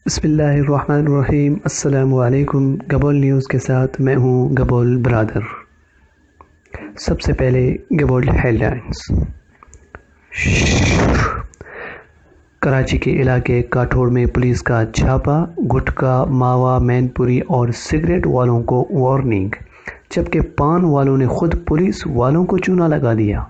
بسم اللہ الرحمن الرحیم۔ السلام علیکم۔ گبول نیوز کے ساتھ میں ہوں گبول برادر۔ سب سے پہلے گبول ہیڈ لائنز۔ کراچی کے علاقے کاٹھوڑ میں پولیس کا چھاپا، گٹکا، ماوا، مین پوری اور سگریٹ والوں کو وارننگ، جبکہ پان والوں نے خود پولیس والوں کو چونا لگا دیا۔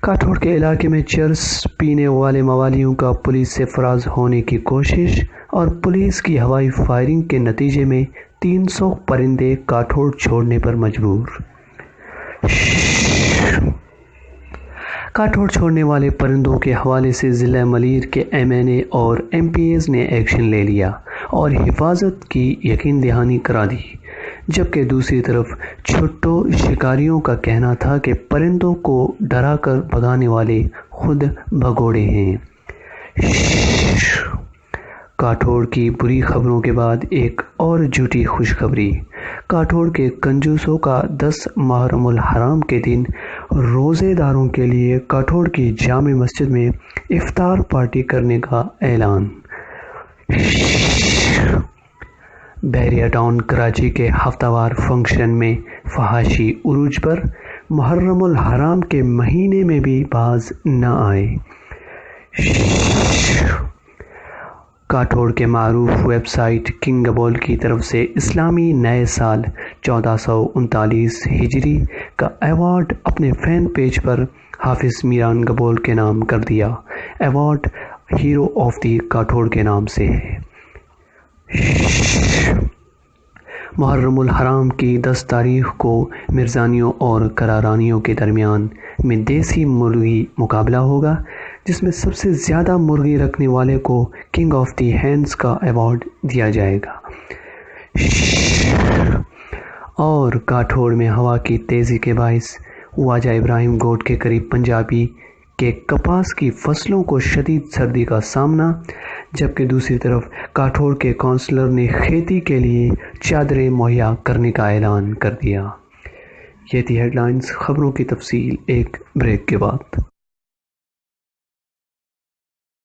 کاٹھوڑ کے علاقے میں چرس پینے والے موالیوں کا پولیس سے فراز ہونے کی کوشش اور پولیس کی ہوائی فائرنگ کے نتیجے میں 300 پرندے کاٹھوڑ چھوڑنے پر مجبور۔ کاٹھوڑ چھوڑنے والے پرندوں کے حوالے سے ضلع ملیر کے MNA اور MPs نے ایکشن لے لیا اور حفاظت کی یقین دہانی کرا دی، جبکہ دوسری طرف چھٹو شکاریوں کا کہنا تھا کہ پرندوں کو ڈرا کر بھگانے والے خود بھگوڑے ہیں۔ کاٹھوڑ کی بری خبروں کے بعد ایک اور جھوٹی خوشخبری۔ کاٹھوڑ کے کنجوسوں کا 10 محرم الحرام کے دن روزے داروں کے لیے کاٹھوڑ کی جامع مسجد میں افطار پارٹی کرنے کا اعلان۔ بحریہ ٹاؤن کراچی کے ہفتہ وار فنکشن میں فحاشی عروج پر، محرم الحرام کے مہینے میں بھی باز نہ آئے۔ کاٹھوڑ کے معروف ویب سائٹ کنگ گبول کی طرف سے اسلامی نئے سال 1439 ہجری کا ایوارڈ اپنے فین پیج پر حافظ میران گبول کے نام کر دیا۔ ایوارڈ ہیرو آف دی کاٹھوڑ کے نام سے ہے۔ محرم الحرام کی 10 تاریخ کو مرزانیوں اور کرارانیوں کے درمیان میں دیسی مرغی مقابلہ ہوگا، جس میں سب سے زیادہ مرغی رکھنے والے کو کنگ آف دی ہینز کا ایوارڈ دیا جائے گا۔ اور کاٹھوڑ میں ہوا کی تیزی کے باعث خواجہ ابراہیم گوٹ کے قریب پنجابی کے کپاس کی فصلوں کو شدید سردی کا سامنا، جبکہ دوسری طرف کاٹھوڑ کے کونسلر نے کھیتی کے لیے چادریں مہیا کرنے کا اعلان کر دیا۔ یہ تھی ہیڈ لائنز۔ خبروں کی تفصیل ایک بریک کے بعد۔